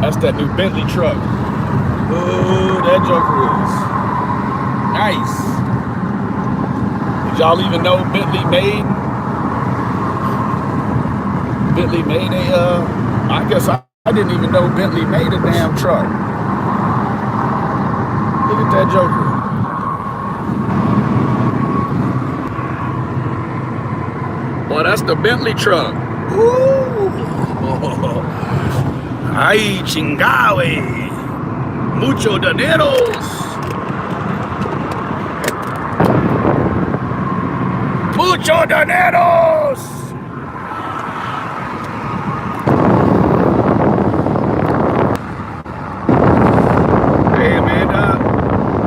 That's that new Bentley truck. Oh, that joker is nice. Did y'all even know Bentley made a, I guess I didn't even know Bentley made a damn truck. Look at that joker. Boy, that's the Bentley truck. Ooh. Ay, chingawe. Mucho dineros. Mucho dineros. Hey, Amanda.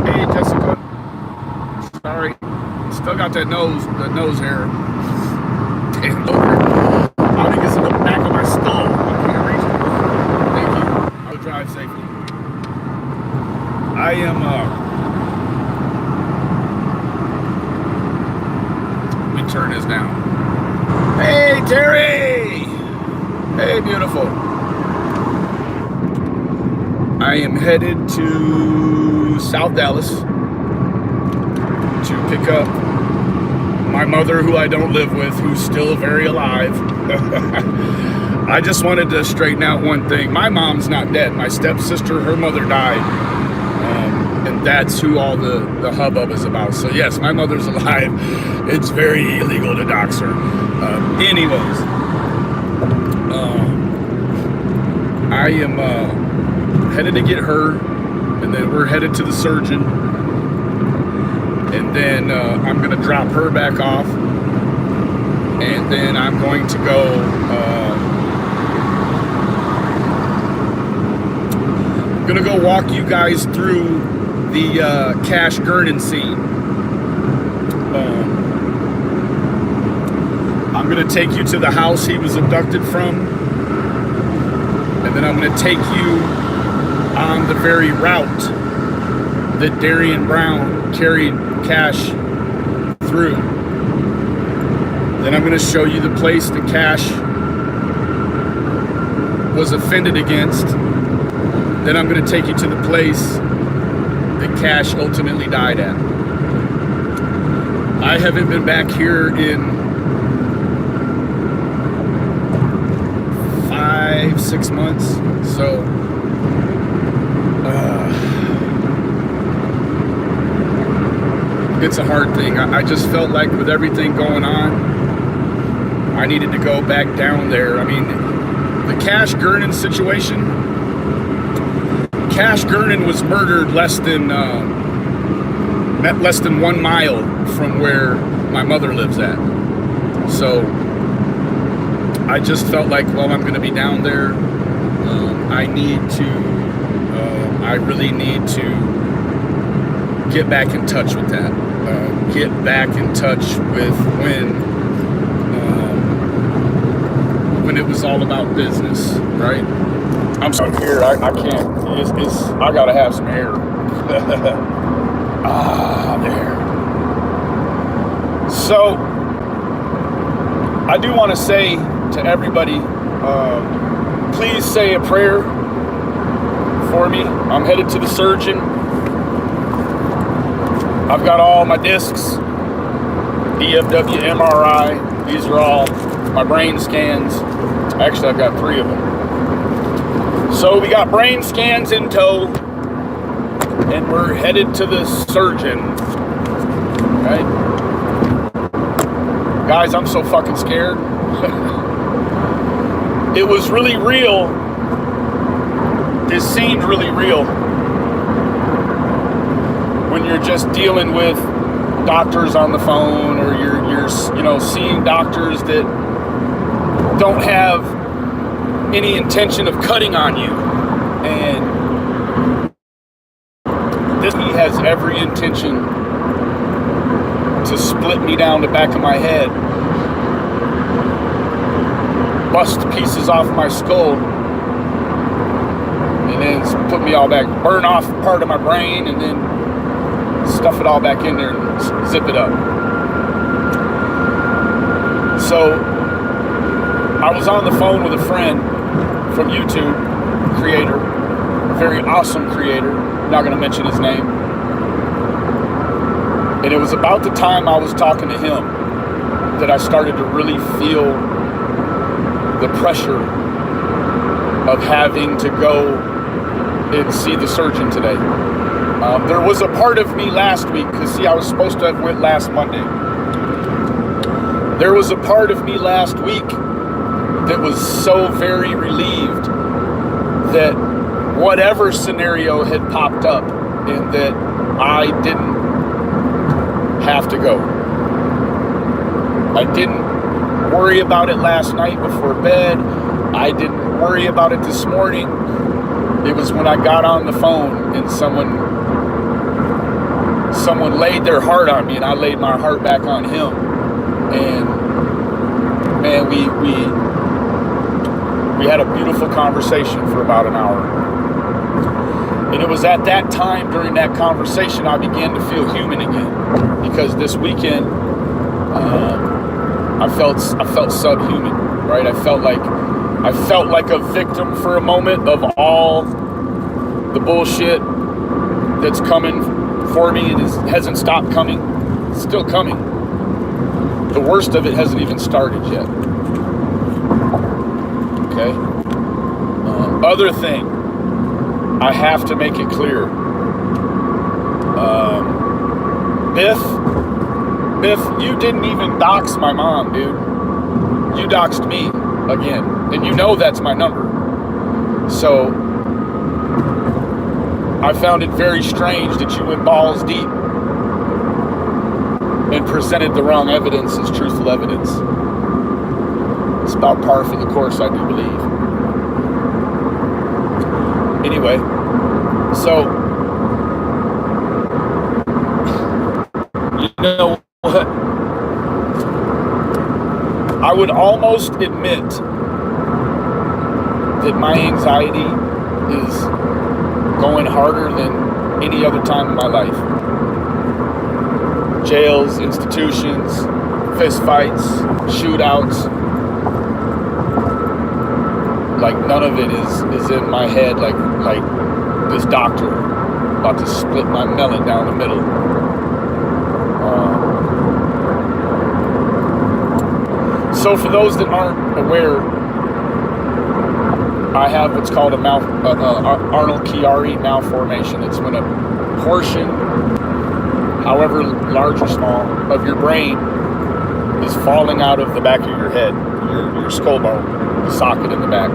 Hey, Jessica. Sorry. Still got that nose hair. Damn, over. I think it's in the back of my skull. I can't reach it. Thank you. I'll drive safely. I am, let me turn this down. Hey, Terry! Hey, beautiful. I am headed to South Dallas to pick up my mother, who I don't live with, who's still very alive. I just wanted to straighten out one thing. My mom's not dead. My stepsister, her mother died. And that's who all the hubbub is about. So yes, my mother's alive. It's very illegal to dox her. Anyways, I am headed to get her, and then we're headed to the surgeon, and then I'm gonna drop her back off, and then I'm going to go walk you guys through the Cash Gernon scene. I'm gonna take you to the house he was abducted from, and then I'm gonna take you on the very route that Darian Brown carried Cash through. Then I'm gonna show you the place that Cash was offended against. Then I'm gonna take you to the place that Cash ultimately died at. I haven't been back here in 5-6 months, so it's a hard thing. I just felt like with everything going on, I needed to go back down there. I mean, the Cash Gernon situation, Cash Gernon was murdered less than 1 mile from where my mother lives at. So I just felt like, well, I'm going to be down there. I really need to get back in touch with that. Get back in touch with when it was all about business, right? I'm sorry, here, I can't, I gotta have some air. There. So, I do want to say to everybody, please say a prayer for me. I'm headed to the surgeon. I've got all my discs, EFW, MRI. These are all my brain scans. Actually, I've got 3 of them. So we got brain scans in tow, and we're headed to the surgeon. Okay? Guys, I'm so fucking scared. It was really real. This seemed really real. When you're just dealing with doctors on the phone, or you're seeing doctors that don't have any intention of cutting on you, and this, he has every intention to split me down the back of my head, bust pieces off my skull, and then put me all back, burn off part of my brain, and then stuff it all back in there and zip it up. So I was on the phone with a friend from YouTube, creator, very awesome creator. I'm not going to mention his name. And it was about the time I was talking to him that I started to really feel the pressure of having to go and see the surgeon today. There was a part of me last week, because see, I was supposed to have went last Monday. There was a part of me last week that was so very relieved that whatever scenario had popped up and that I didn't have to go. I didn't worry about it last night before bed. I didn't worry about it this morning. It was when I got on the phone and someone laid their heart on me, and I laid my heart back on him. And man, we had a beautiful conversation for about an hour. And it was at that time during that conversation I began to feel human again, because this weekend I felt subhuman, right? I felt like a victim for a moment of all the bullshit that's coming for me, and hasn't stopped coming. It's still coming. The worst of it hasn't even started yet. Okay? Other thing, I have to make it clear. Biff, you didn't even dox my mom, dude. You doxed me again. And you know that's my number. So, I found it very strange that you went balls deep and presented the wrong evidence as truthful evidence. It's about par for the course, I do believe. Anyway, so, you know what? I would almost admit that my anxiety is going harder than any other time in my life. Jails, institutions, fist fights, shootouts. Like none of it is in my head like this doctor about to split my melon down the middle. So for those that aren't aware, I have what's called a Arnold-Chiari malformation. It's when a portion, however large or small, of your brain is falling out of the back of your head, your skull bone, the socket in the back.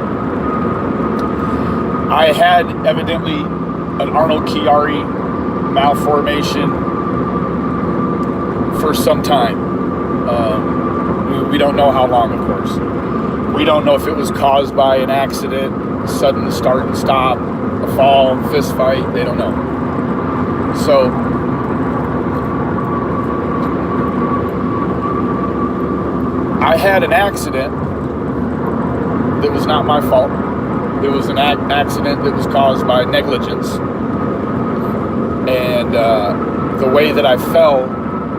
I had evidently an Arnold-Chiari malformation for some time. We don't know how long, of course. We don't know if it was caused by an accident, sudden start and stop, a fall, fist fight. They don't know. So, I had an accident that was not my fault. It was an accident that was caused by negligence. And the way that I fell,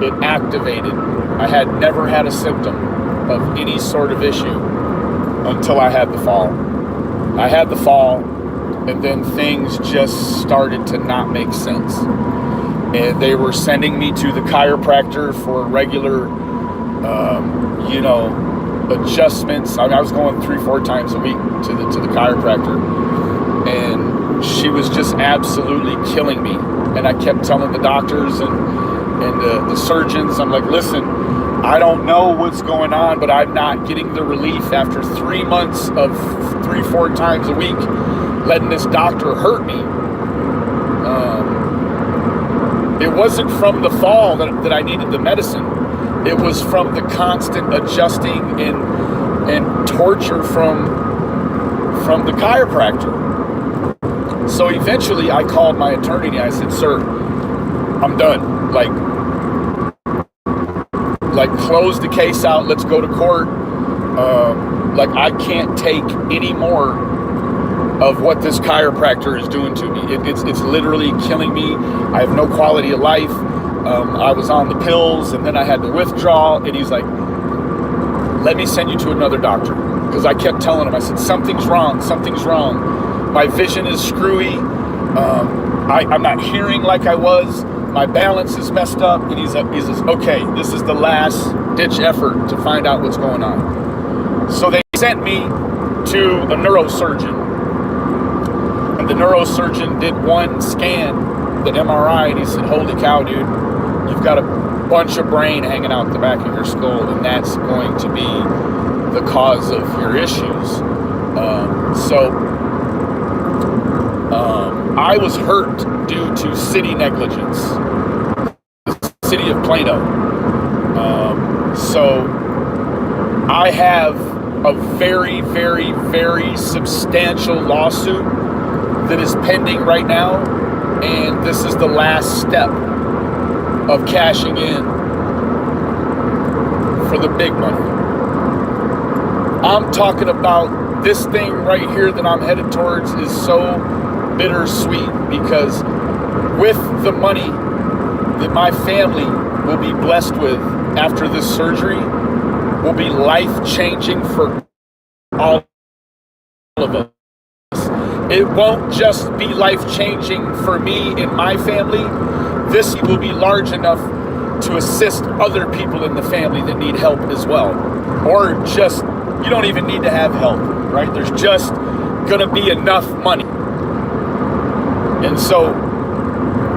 it activated. I had never had a symptom of any sort of issue until I had the fall. I had the fall, and then things just started to not make sense. And they were sending me to the chiropractor for regular, adjustments. I was going 3-4 times a week to the chiropractor, and she was just absolutely killing me. And I kept telling the doctors and the surgeons, I'm like, listen, I don't know what's going on, but I'm not getting the relief after 3 months of 3-4 times a week letting this doctor hurt me. It wasn't from the fall that I needed the medicine. It was from the constant adjusting and torture from the chiropractor. So eventually I called my attorney and I said, sir, I'm done. Like close the case out, let's go to court. I can't take any more of what this chiropractor is doing to me. It's literally killing me. I have no quality of life. I was on the pills, and then I had to withdraw, and he's like, let me send you to another doctor. Because I kept telling him, I said, something's wrong. My vision is screwy. I'm not hearing like I was. My balance is messed up. And he says, okay, this is the last ditch effort to find out what's going on. So they sent me to a neurosurgeon. And the neurosurgeon did one scan, the MRI, and he said, holy cow, dude, you've got a bunch of brain hanging out the back of your skull, and that's going to be the cause of your issues. I was hurt due to city negligence, the city of Plano. So I have a very, very, very substantial lawsuit that is pending right now, and this is the last step of cashing in for the big money. I'm talking about this thing right here that I'm headed towards is so bittersweet, because with the money that my family will be blessed with after this surgery will be life-changing for all of us. It won't just be life-changing for me and my family. This will be large enough to assist other people in the family that need help as well. Or just, you don't even need to have help, right? There's just gonna be enough money. And so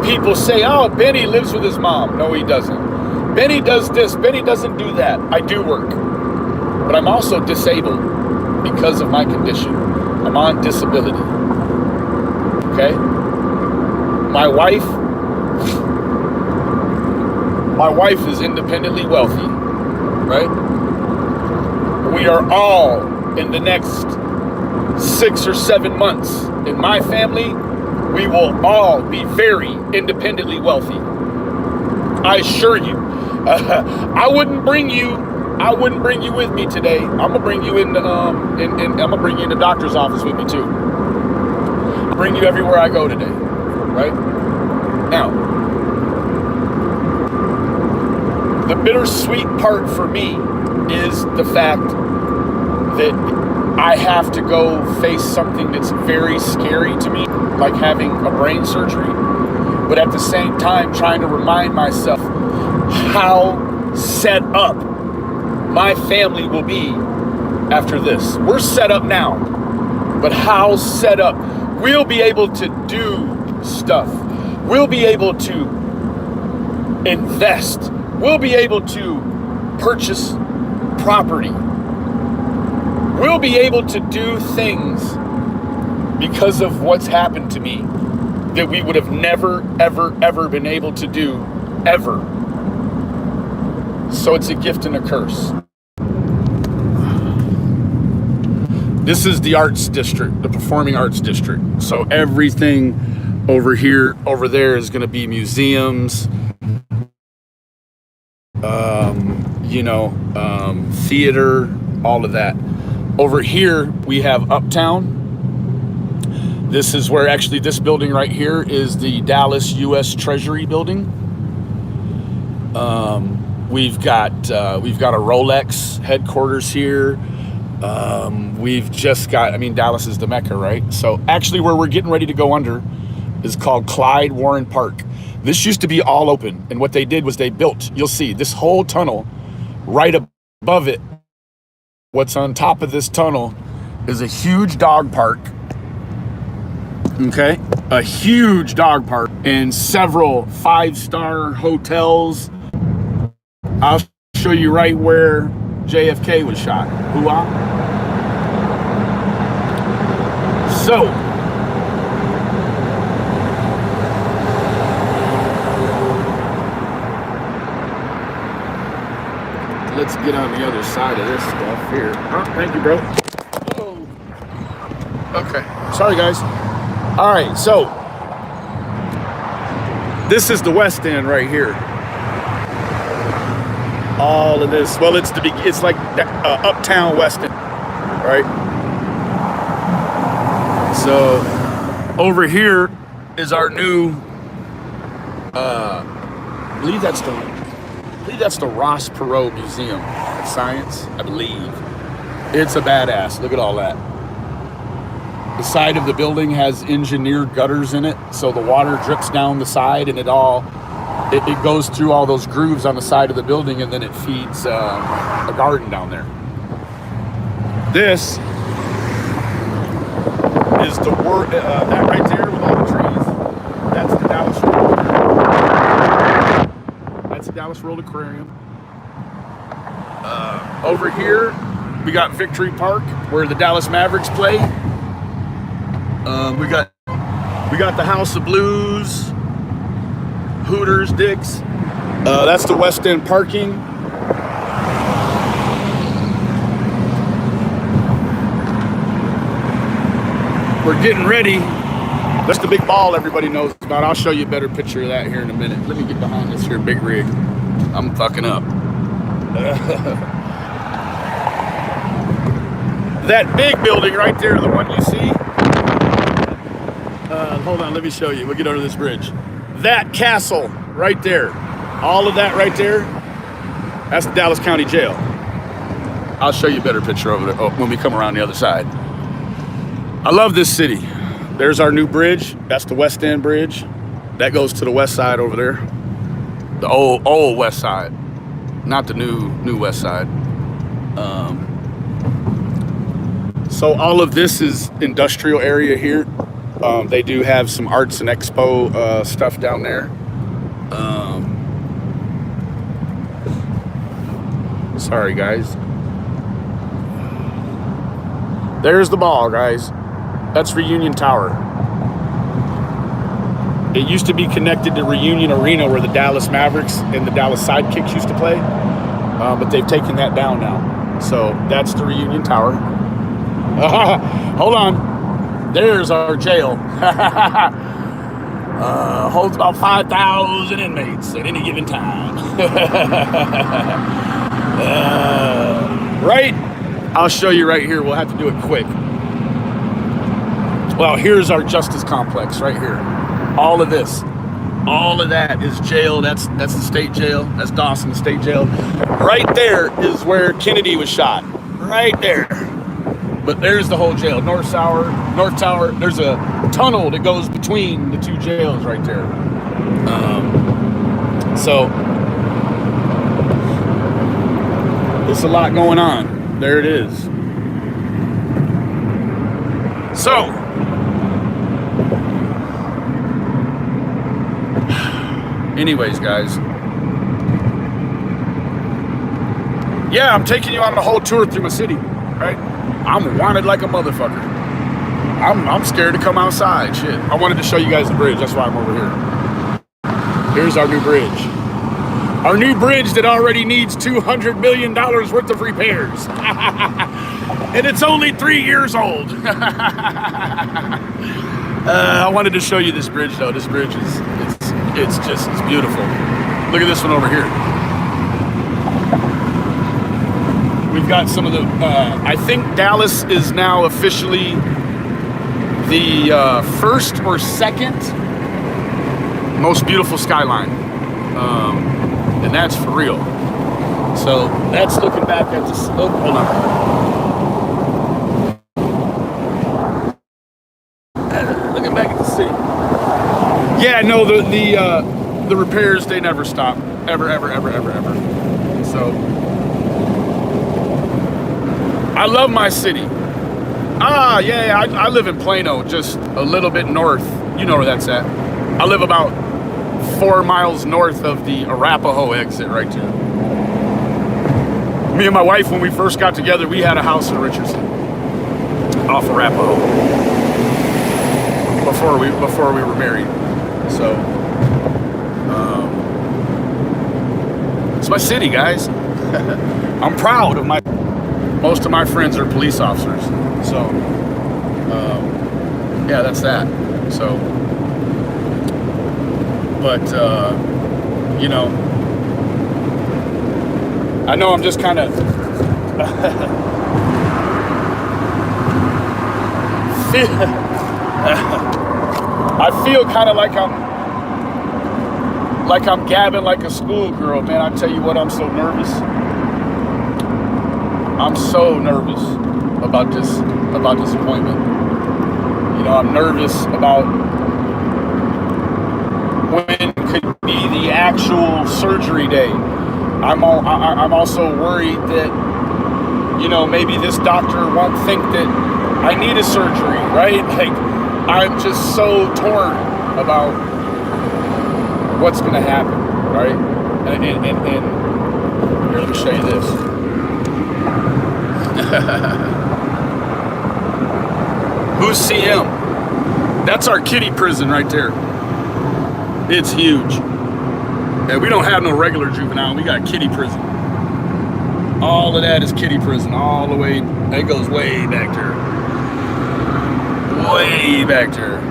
people say, oh, Benny lives with his mom. No, he doesn't. Benny does this, Benny doesn't do that. I do work, but I'm also disabled because of my condition. I'm on disability, okay? My wife is independently wealthy, right? We are all in the next 6 or 7 months in my family, we will all be very independently wealthy. I assure you. I wouldn't bring you with me today. I'm gonna bring you I'm gonna bring you in the doctor's office with me too. I'll bring you everywhere I go today, right? Now, the bittersweet part for me is the fact that I have to go face something that's very scary to me, like having a brain surgery, but at the same time trying to remind myself how set up my family will be after this. We're set up now, but how set up? We'll be able to do stuff. We'll be able to invest. We'll be able to purchase property. We'll be able to do things because of what's happened to me that we would have never, ever, ever been able to do, ever. So it's a gift and a curse. This is the arts district, the performing arts district. So everything over here, over there is going to be museums, theater, all of that. Over here, we have Uptown. This is where actually this building right here is the Dallas U.S. Treasury building. We've got a Rolex headquarters here. We've just got, Dallas is the Mecca, right? So actually where we're getting ready to go under is called Clyde Warren Park. This used to be all open. And what they did was they built, you'll see this whole tunnel right above it. What's on top of this tunnel is a huge dog park. Okay, a huge dog park and several 5-star hotels. I'll show you right where JFK was shot. Hoo-ah. So, let's get on the other side of this stuff here. Oh, thank you, bro. Whoa. Okay, sorry guys. All right, so this is the West End right here. All of this, well, it's like Uptown West End, right? So over here is our new, I believe that's the Ross Perot Museum of Science, I believe. It's a badass. Look at all that. The side of the building has engineered gutters in it, so the water drips down the side, and it goes through all those grooves on the side of the building, and then it feeds a garden down there. This is that right there with all the trees. That's the Dallas World. That's the Dallas World Aquarium. Over here, we got Victory Park, where the Dallas Mavericks play. We got the House of Blues, Hooters, Dick's. That's the West End parking. We're getting ready. That's the big ball everybody knows about. I'll show you a better picture of that here in a minute. Let me get behind this here big rig. I'm fucking up. That big building right there, the one you see. Hold on, let me show you. We'll get under this bridge. That castle right there, all of that right there, that's the Dallas County Jail. I'll show you a better picture over there when we come around the other side. I love this city. There's our new bridge. That's the West End Bridge. That goes to the west side over there. The old west side, not the new west side. So all of this is industrial area here. They do have some arts and expo stuff down there. Sorry, guys. There's the ball, guys. That's Reunion Tower. It used to be connected to Reunion Arena, where the Dallas Mavericks and the Dallas Sidekicks used to play, but they've taken that down now. So that's the Reunion Tower. Hold on. There's our jail. Holds about 5,000 inmates at any given time. Right? I'll show you right here. We'll have to do it quick. Well, here's our justice complex right here. All of this. All of that is jail. That's the state jail. That's Dawson, the state jail. Right there is where Kennedy was shot. Right there. But there's the whole jail. North Tower. There's a tunnel that goes between the two jails right there. So there's a lot going on. There it is. So anyways, guys. Yeah, I'm taking you on the whole tour through my city, right? I'm wanted like a motherfucker. I'm scared to come outside. Shit. I wanted to show you guys the bridge. That's why I'm over here. Here's our new bridge. Our new bridge that already needs $200 million worth of repairs. And it's only 3 years old. I wanted to show you this bridge, though. This bridge it's beautiful. Look at this one over here. We've got some of the, I think Dallas is now officially the first or second most beautiful skyline. And that's for real. So that's looking back at this, oh, hold on. Looking back at the city. Yeah, no, the repairs, they never stop. Ever. So I love my city. Yeah, I live in Plano, just a little bit north. You know where that's at. I live about 4 miles north of the Arapahoe exit right there. Me and my wife, when we first got together, we had a house in Richardson off Arapahoe before we were married. So it's my city, guys. I'm proud of most of my friends are police officers. So yeah, that's that. So but you know, I know I'm just kind of I feel kind of like I'm gabbing like a schoolgirl, man. I tell you what, I'm so nervous. I'm so nervous about this appointment. I'm nervous about when could be the actual surgery day. I'm also worried that, maybe this doctor won't think that I need a surgery, right? Like, I'm just so torn about what's going to happen, right? And here, let me show you this. Who's CM? That's our kiddie prison right there. It's huge. And we don't have no regular juvenile. We got kiddie prison. All of that is kiddie prison. All the way. It goes way back there. Way back there.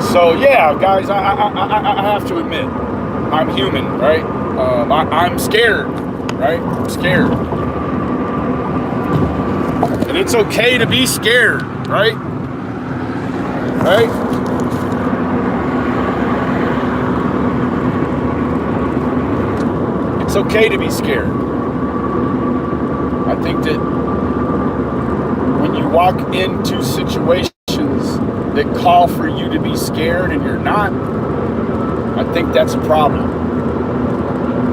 So yeah, guys, I have to admit, I'm human, right? I'm scared, right? I'm scared. And it's okay to be scared, right? Right? It's okay to be scared. I think that when you walk into situations that call for you to be scared and you're not, I think that's a problem,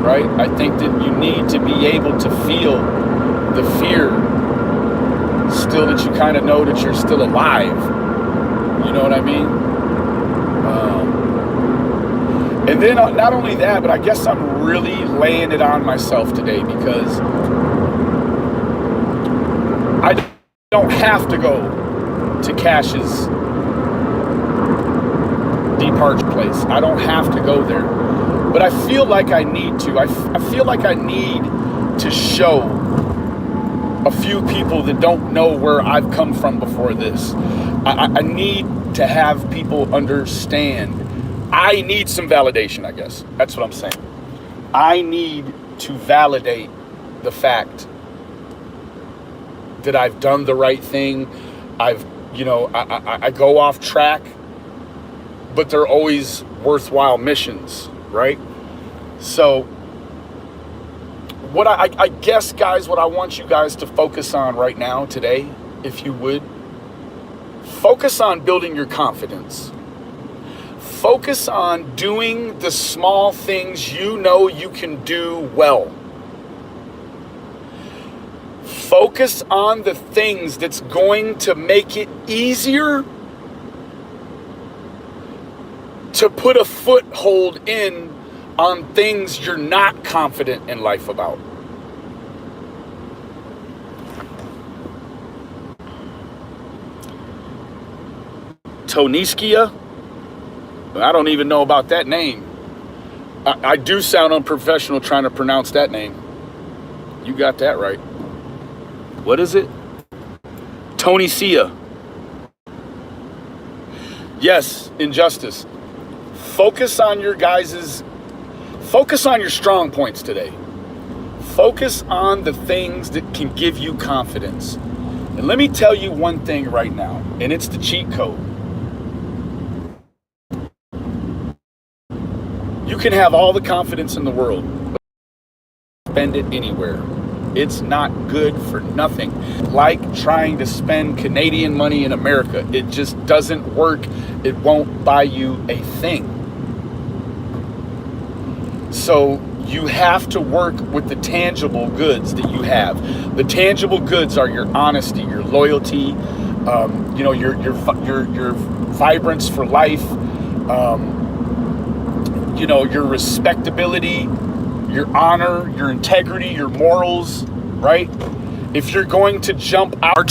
right? I think that you need to be able to feel the fear, still that you kind of know that you're still alive. You know what I mean? And then not only that, but I guess I'm really laying it on myself today because I don't have to go to Cash's departure place. I don't have to go there. But I feel like I need to. I feel like I need to show a few people that don't know where I've come from before this. I need to have people understand. I need some validation, I guess. That's what I'm saying. I need to validate the fact that I've done the right thing. I go off track, but they're always worthwhile missions, right? So what I guess, guys, what I want you guys to focus on right now, today, if you would, focus on building your confidence. Focus on doing the small things you know you can do well. Focus on the things that's going to make it easier to put a foothold in on things you're not confident in life about. Toniskia? I don't even know about that name. I do sound unprofessional trying to pronounce that name. You got that right. What is it? Toniskia. Yes, injustice. Focus on your strong points today. Focus on the things that can give you confidence. And let me tell you one thing right now, and it's the cheat code. You can have all the confidence in the world, but spend it anywhere. It's not good for nothing. Like trying to spend Canadian money in America. It just doesn't work. It won't buy you a thing. So you have to work with the tangible goods that you have. The tangible goods are your honesty, your loyalty, your vibrance for life, your respectability, your honor, your integrity, your morals, right? If you're going to jump out, our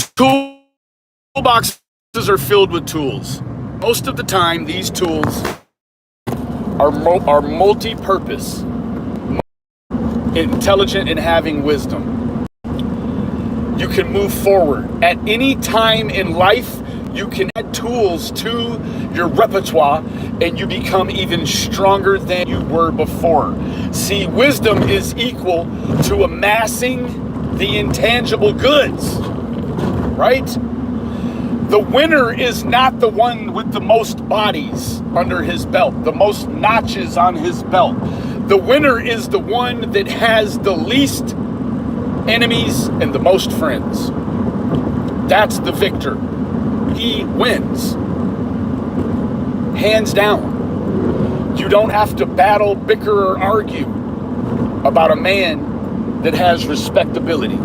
toolboxes are filled with tools. Most of the time, these tools are multi-purpose, intelligent, and having wisdom. You can move forward. At any time in life, you can add tools to your repertoire and you become even stronger than you were before. See, wisdom is equal to amassing the intangible goods, right? The winner is not the one with the most bodies under his belt, the most notches on his belt. The winner is the one that has the least enemies and the most friends. That's the victor. He wins. Hands down. You don't have to battle, bicker, or argue about a man that has respectability.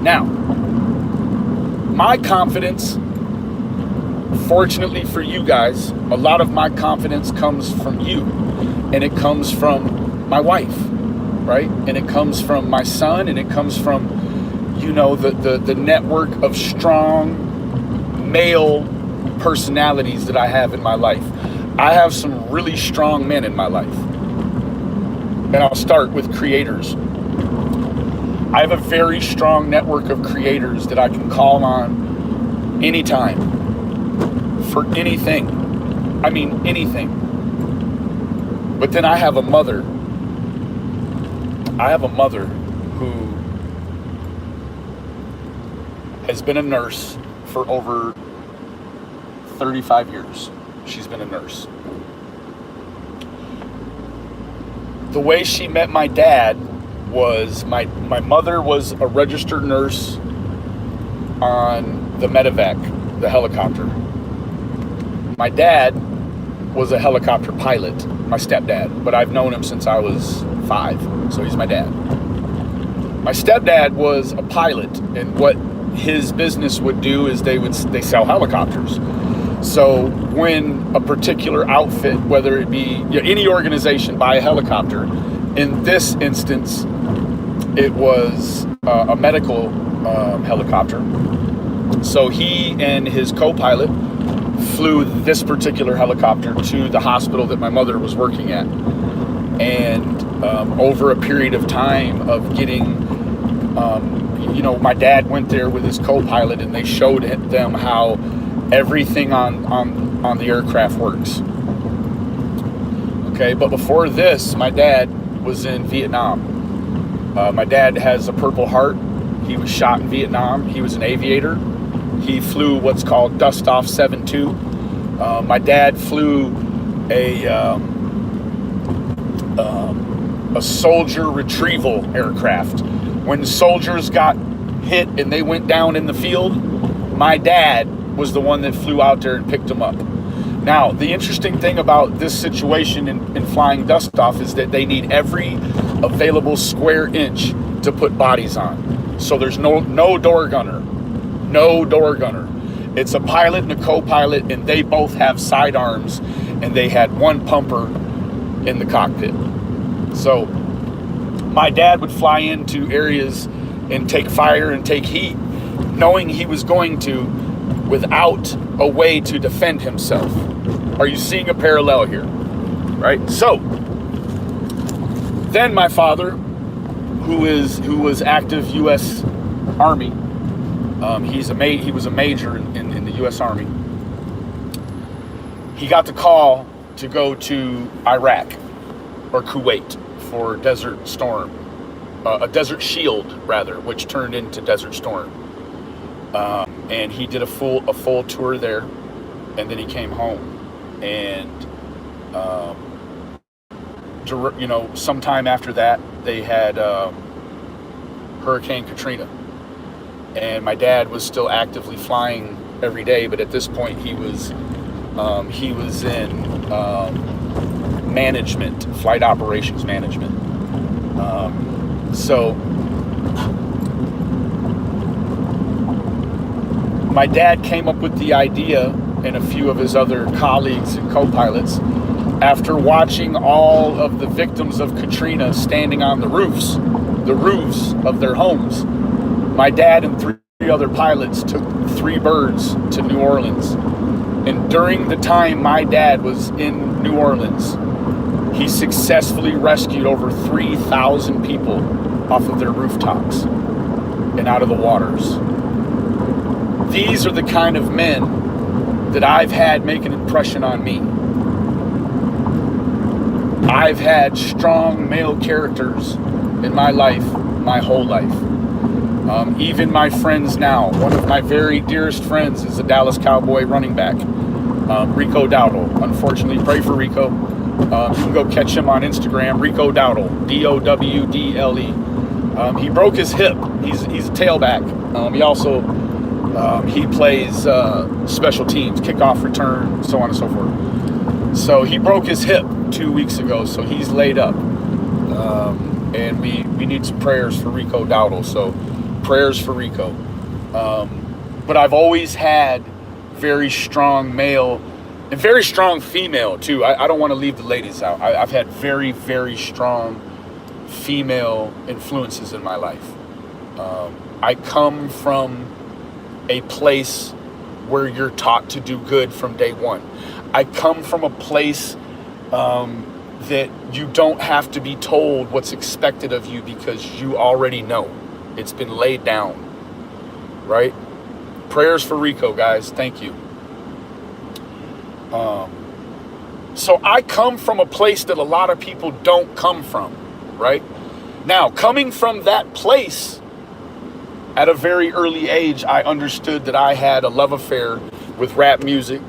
Now, my confidence, fortunately for you guys, a lot of my confidence comes from you, and it comes from my wife, right? And it comes from my son, and it comes from, the network of strong male personalities that I have in my life. I have some really strong men in my life. And I'll start with creators. I have a very strong network of creators that I can call on anytime for anything. I mean, anything. But then I have a mother. I have a mother who has been a nurse for over 35 years. She's been a nurse. The way she met my dad was my mother was a registered nurse on the medevac, the helicopter. My dad was a helicopter pilot, my stepdad, but I've known him since I was 5, so he's my dad. My stepdad was a pilot, and what his business would do is they sell helicopters. So when a particular outfit, whether it be any organization, buy a helicopter, in this instance, it was a medical helicopter. So he and his co-pilot flew this particular helicopter to the hospital that my mother was working at. And over a period of time of getting, my dad went there with his co-pilot, and they showed them how everything on the aircraft works. Okay, but before this, my dad was in Vietnam. My dad has a Purple Heart. He was shot in Vietnam. He was an aviator. He flew what's called Dust-Off 7-2. My dad flew a soldier retrieval aircraft. When soldiers got hit and they went down in the field, my dad was the one that flew out there and picked them up. Now, the interesting thing about this situation in flying Dust-Off is that they need every available square inch to put bodies on. So there's no door gunner. No door gunner. It's a pilot and a co-pilot, and they both have sidearms, and they had one pumper in the cockpit. So my dad would fly into areas and take fire and take heat, knowing he was going to, without a way to defend himself. Are you seeing a parallel here? Right? So then my father, who was active U.S. Army, he was a major in the U.S. Army. He got the call to go to Iraq or Kuwait for Desert Storm, a Desert Shield rather, which turned into Desert Storm. And he did a full tour there, and then he came home. And sometime after that, they had Hurricane Katrina, and my dad was still actively flying every day. But at this point, he was in management, flight operations management. So my dad came up with the idea, and a few of his other colleagues and co-pilots, after watching all of the victims of Katrina standing on the roofs of their homes. My dad and 3 other pilots took 3 birds to New Orleans. And during the time my dad was in New Orleans, he successfully rescued over 3,000 people off of their rooftops and out of the waters. These are the kind of men that I've had make an impression on me. I've had strong male characters in my life, my whole life. Even my friends now. One of my very dearest friends is a Dallas Cowboy running back, Rico Dowdle. Unfortunately, pray for Rico. You can go catch him on Instagram, Rico Dowdle, Dowdle. He broke his hip. He's a tailback. He also he plays special teams, kickoff return, so on and so forth. So he broke his hip 2 weeks ago, so he's laid up. And we need some prayers for Rico Dowdle. So prayers for Rico. But I've always had very strong male and very strong female too. I don't want to leave the ladies out. I've had very, very strong female influences in my life. I come from a place where you're taught to do good from day one. I come from a place that you don't have to be told what's expected of you because you already know. It's been laid down, right? Prayers for Rico, guys. Thank you. So I come from a place that a lot of people don't come from, right? Now, coming from that place, at a very early age, I understood that I had a love affair with rap music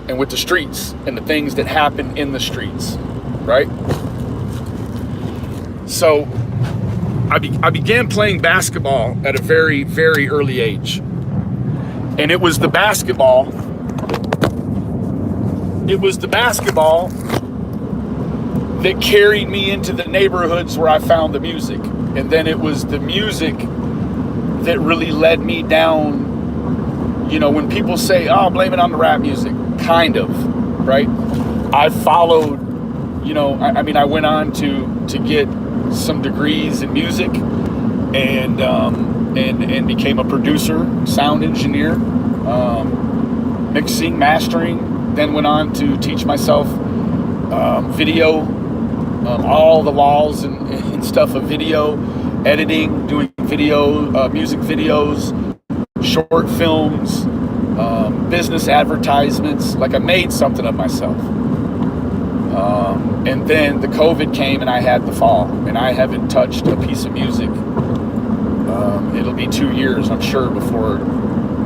and with the streets and the things that happen in the streets, right? So I began playing basketball at a very, very early age. And it was the basketball that carried me into the neighborhoods where I found the music. And then it was the music that really led me down. You know, when people say, oh, blame it on the rap music, kind of, right? I followed, you know, I mean, I went on to get some degrees in music and became a producer, sound engineer, mixing, mastering, then went on to teach myself video, all the laws and stuff of video, editing, doing video, music videos, short films, business advertisements. Like I made something of myself. And then the COVID came and I had the fall, and I haven't touched a piece of music. It'll be 2 years, I'm sure, before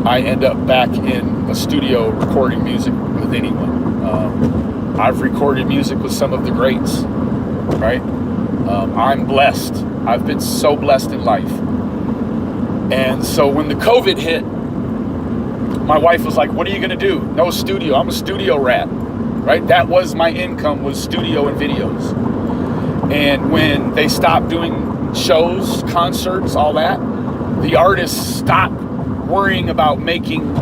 I end up back in a studio recording music with anyone. I've recorded music with some of the greats, right? I'm blessed. I've been so blessed in life. And so when the COVID hit, my wife was like, what are you going to do? No studio. I'm a studio rat, right? That was my income, was studio and videos. And when they stopped doing shows, concerts, all that, the artists stopped worrying about making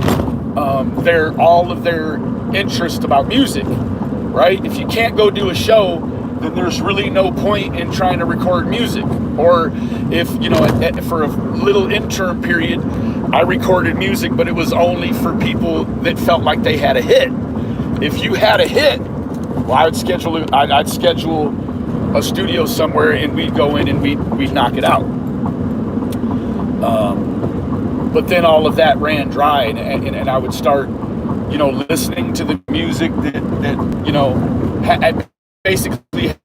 all of their interest about music, right? If you can't go do a show, then there's really no point in trying to record music. Or if, you know, for a little interim period, I recorded music, but it was only for people that felt like they had a hit. If you had a hit, well, I'd schedule a studio somewhere, and we'd go in and we'd knock it out. But then all of that ran dry, and I would start, you know, listening to the music that you know, basically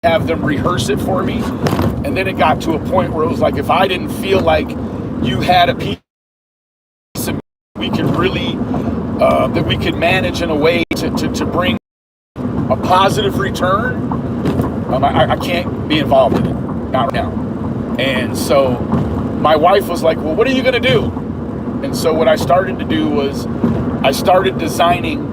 have them rehearse it for me. And then it got to a point where it was like, if I didn't feel like you had a piece of music we could really, that we could manage in a way to bring a positive return, I can't be involved in it, not right now. And so my wife was like, well, what are you going to do? And so what I started to do was I started designing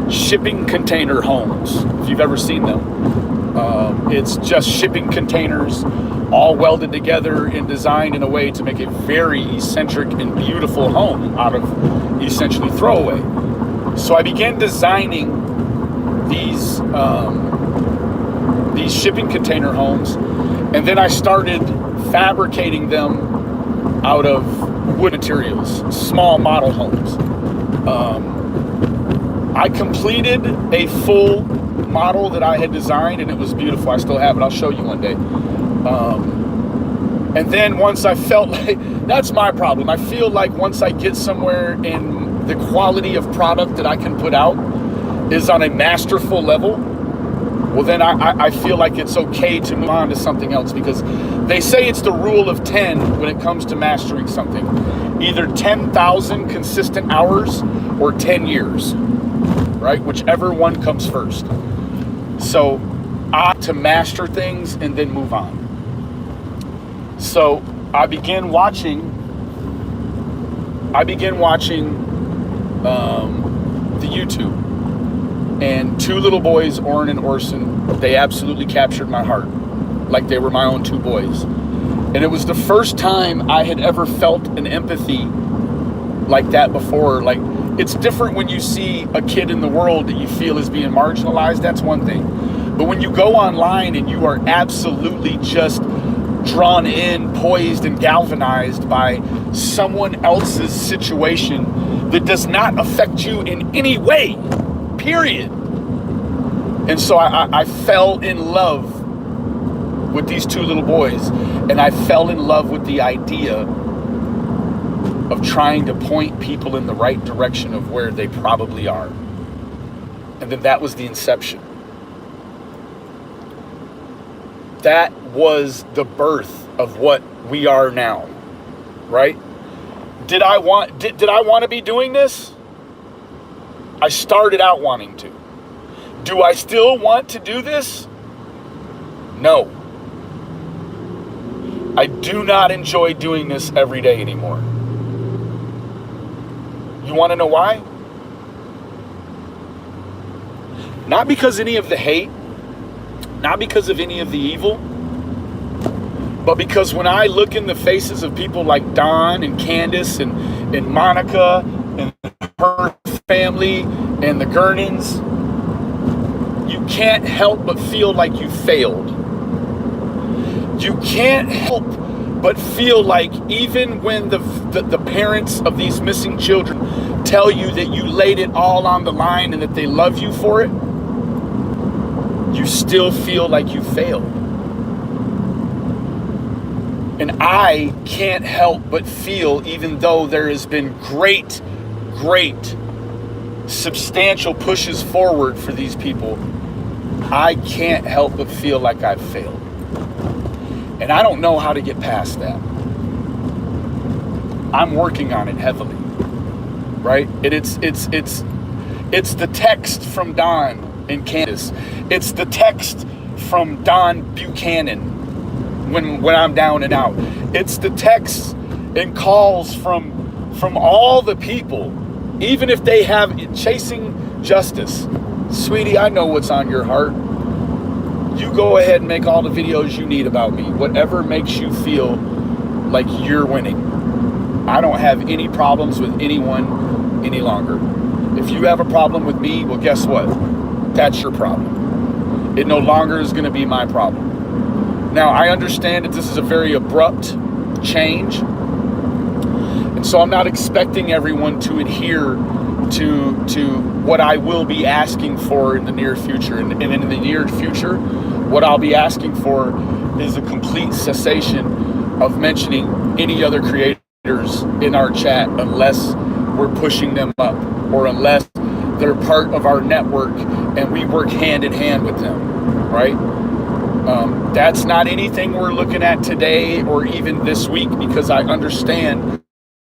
shipping container homes, if you've ever seen them. It's just shipping containers all welded together and designed in a way to make a very eccentric and beautiful home out of essentially throwaway. So I began designing these shipping container homes, and then I started fabricating them out of wood materials, small model homes. I completed a full model that I had designed, and it was beautiful. I still have it. I'll show you one day. And then once I felt like, that's my problem. I feel like once I get somewhere and the quality of product that I can put out is on a masterful level, well, then I feel like it's okay to move on to something else, because they say it's the rule of 10 when it comes to mastering something. Either 10,000 consistent hours or 10 years, right? Whichever one comes first. So I to master things and then move on. So I began watching the YouTube, and two little boys, Oren and Orson, they absolutely captured my heart, like they were my own two boys. And it was the first time I had ever felt an empathy like that before. Like, it's different when you see a kid in the world that you feel is being marginalized, that's one thing. But when you go online and you are absolutely just drawn in, poised, and galvanized by someone else's situation that does not affect you in any way, period. And so I fell in love with these two little boys, and I fell in love with the idea of trying to point people in the right direction of where they probably are. And then that was the inception. That was the birth of what we are now, right? Did I want to be doing this? I started out wanting to. Do I still want to do this? No. I do not enjoy doing this every day anymore. You want to know why? Not because any of the hate, not because of any of the evil, but because when I look in the faces of people like Don and Candace and Monica and her family and the Gernons, you can't help but feel like you failed. You can't help but feel like even when the parents of these missing children tell you that you laid it all on the line and that they love you for it, you still feel like you failed. And I can't help but feel, even though there has been great, substantial pushes forward for these people, I can't help but feel like I've failed. And I don't know how to get past that. I'm working on it heavily, right? It's the text from Don and Candace. It's the text from Don Buchanan when I'm down and out. It's the texts and calls from all the people, even if they have chasing justice. Sweetie, I know what's on your heart. You go ahead and make all the videos you need about me. Whatever makes you feel like you're winning. I don't have any problems with anyone any longer. If you have a problem with me, well, guess what? That's your problem. It no longer is going to be my problem. Now, I understand that this is a very abrupt change. And so I'm not expecting everyone to adhere to what I will be asking for in the near future. And in the near future, what I'll be asking for is a complete cessation of mentioning any other creators in our chat unless we're pushing them up or unless they're part of our network and we work hand in hand with them, right? That's not anything we're looking at today or even this week, because I understand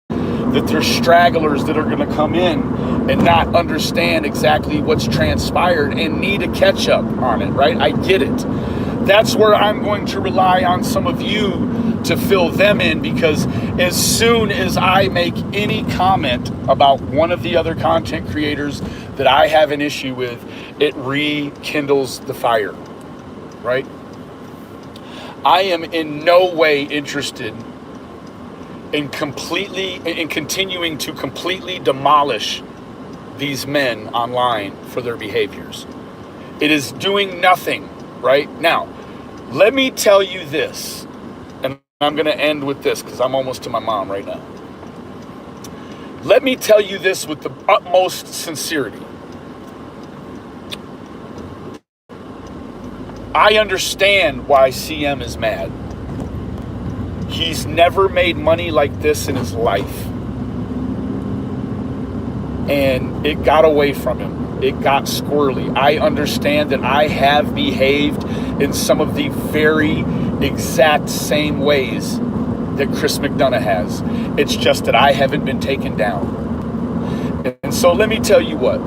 that there's stragglers that are going to come in and not understand exactly what's transpired and need to catch up on it, right? I get it. That's where I'm going to rely on some of you to fill them in, because as soon as I make any comment about one of the other content creators that I have an issue with, it rekindles the fire, right? I am in no way interested in continuing to completely demolish these men online for their behaviors. It is doing nothing, right? Now, let me tell you this, and I'm going to end with this because I'm almost to my mom right now. Let me tell you this with the utmost sincerity. I understand why CM is mad. He's never made money like this in his life. And it got away from him. It got squirrely. I understand that I have behaved in some of the very exact same ways that Chris McDonough has. It's just that I haven't been taken down. And so let me tell you what.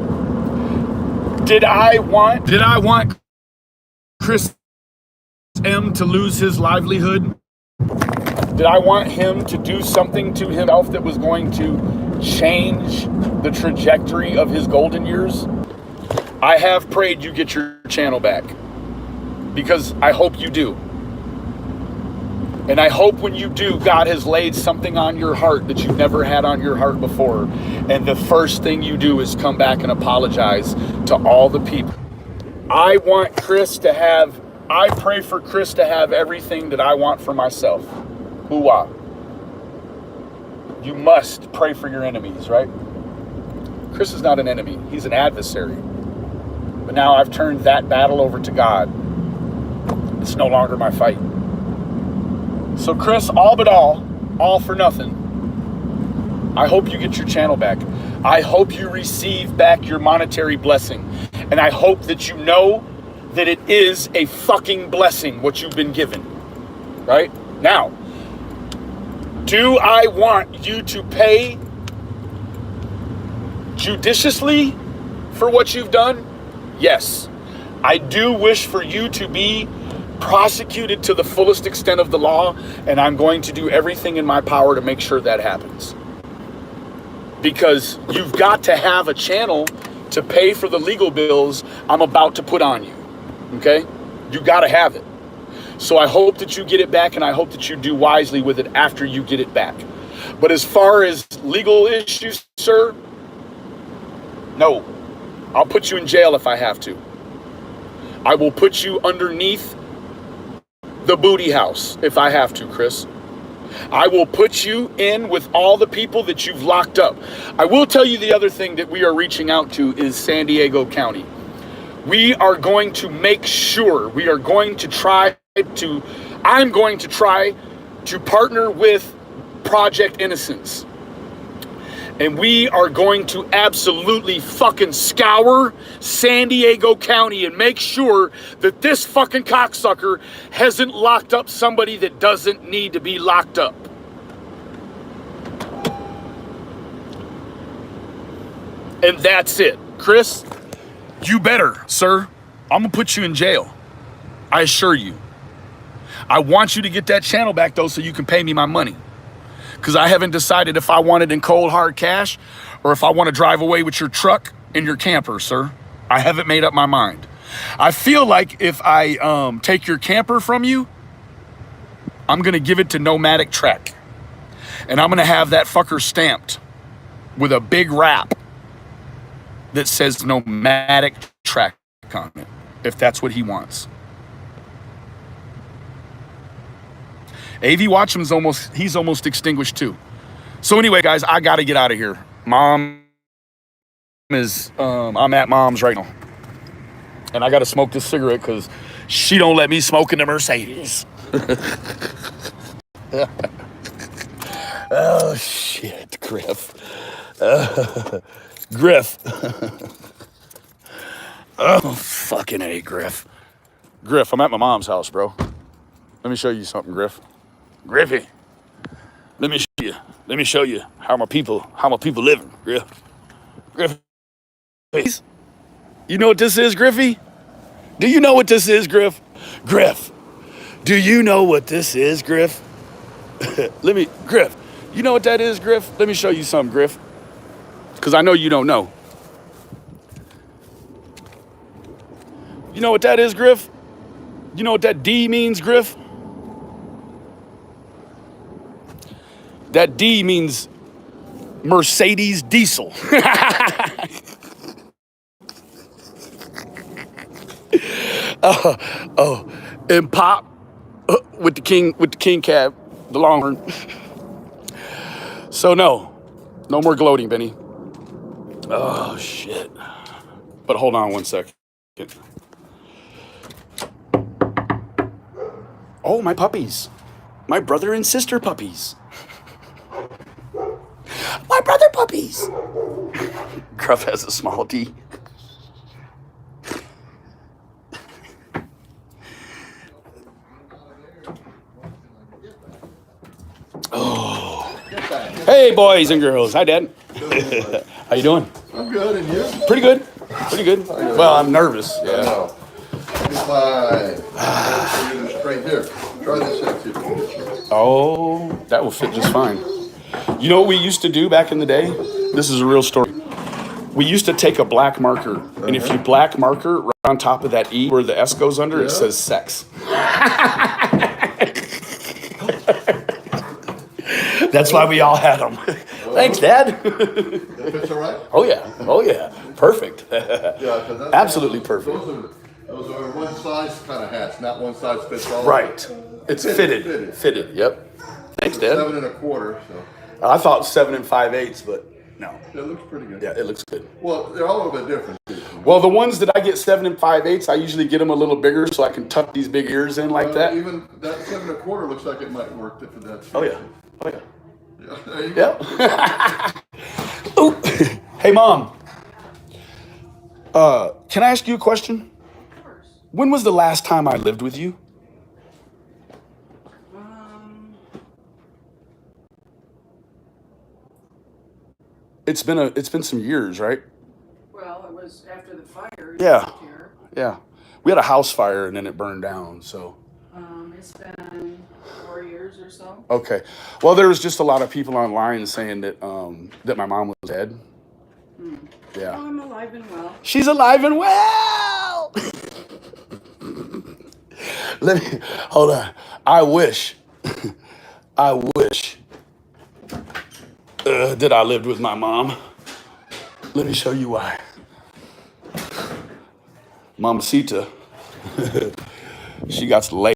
Did I want Chris M to lose his livelihood? Did I want him to do something to himself that was going to change the trajectory of his golden years? I have prayed you get your channel back, because I hope you do. And I hope when you do, God has laid something on your heart that you've never had on your heart before. And the first thing you do is come back and apologize to all the people. I pray for Chris to have everything that I want for myself. Hoo-ah. You must pray for your enemies, right? Chris is not an enemy. He's an adversary. But now I've turned that battle over to God. It's no longer my fight. So Chris, all for nothing, I hope you get your channel back. I hope you receive back your monetary blessing. And I hope that you know that it is a fucking blessing what you've been given. Right? Now, do I want you to pay judiciously for what you've done? Yes. I do wish for you to be prosecuted to the fullest extent of the law, and I'm going to do everything in my power to make sure that happens. Because you've got to have a channel to pay for the legal bills I'm about to put on you. Okay? You got to have it. So I hope that you get it back, and I hope that you do wisely with it after you get it back. But as far as legal issues, sir, no. I'll put you in jail if I have to. I will put you underneath the booty house if I have to, Chris. I will put you in with all the people that you've locked up. I will tell you the other thing that we are reaching out to is San Diego County. We are going to make sure, I'm going to try to partner with Project Innocence. And we are going to absolutely fucking scour San Diego County and make sure that this fucking cocksucker hasn't locked up somebody that doesn't need to be locked up. And that's it. Chris, you better, sir. I'm gonna put you in jail. I assure you. I want you to get that channel back though so you can pay me my money. Because I haven't decided if I want it in cold hard cash or if I want to drive away with your truck and your camper, sir. I haven't made up my mind. I feel like if I take your camper from you, I'm going to give it to Nomadic Trek. And I'm going to have that fucker stamped with a big wrap that says Nomadic Trek on it, if that's what he wants. AV Watchman's he's almost extinguished too. So anyway, guys, I got to get out of here. Mom is, I'm at mom's right now. And I got to smoke this cigarette because she don't let me smoke in the Mercedes. Oh, shit, Griff. Griff. Oh, fucking A, Griff. Griff, I'm at my mom's house, bro. Let me show you something, Griff. Griffy, let me show you how my people living, Griff. Griff, please. You know what this is, Griffy? Do you know what this is, Griff? Griff, do you know what this is, Griff? Griff, you know what that is, Griff? Let me show you something, Griff. Because I know you don't know. You know what that is, Griff? You know what that D means, Griff? That D means Mercedes diesel. And Pop with the king cab, the Longhorn. So no more gloating, Benny. Oh shit. But hold on one second. Oh, my puppies. My brother and sister puppies. My brother puppies. Gruff has a small D. Oh. Hey, boys and girls. Hi, Dad. How you doing? I'm good, and you? Pretty good. Pretty good. Well, I'm nervous. Yeah. Fine. Right here. Try this out too. Oh, that will fit just fine. You know what we used to do back in the day? This is a real story. We used to take a black marker, and if you black marker right on top of that E where the S goes under, it says sex. That's why we all had them. Thanks, Dad. That fits all right? Oh yeah, oh yeah, perfect. Yeah, Absolutely perfect. Those are one size kind of hats, not one size fits all. Right, it's fitted. Fitted. Yep. Thanks, Dad. 7 1/4. So I thought 7 5/8, but no. yeah, it looks pretty good. Yeah, it looks good. Well, they're all a little bit different too. Well, the ones that I get 7 5/8, I usually get them a little bigger so I can tuck these big ears in like that. Even that 7 1/4 looks like it might work for that. Oh yeah. Oh yeah. Yeah. There you go. Yep. Ooh. Hey, Mom. Can I ask you a question? Of course. When was the last time I lived with you? It's been some years, right? Well, it was after the fire. Yeah. Here. Yeah. We had a house fire and then it burned down, so. It's been 4 years or so. Okay. Well, there was just a lot of people online saying that that my mom was dead. Yeah. Oh, I'm alive and well. She's alive and well. Let me hold on. I wish that I lived with my mom. Let me show you why. Mamacita, she got laid.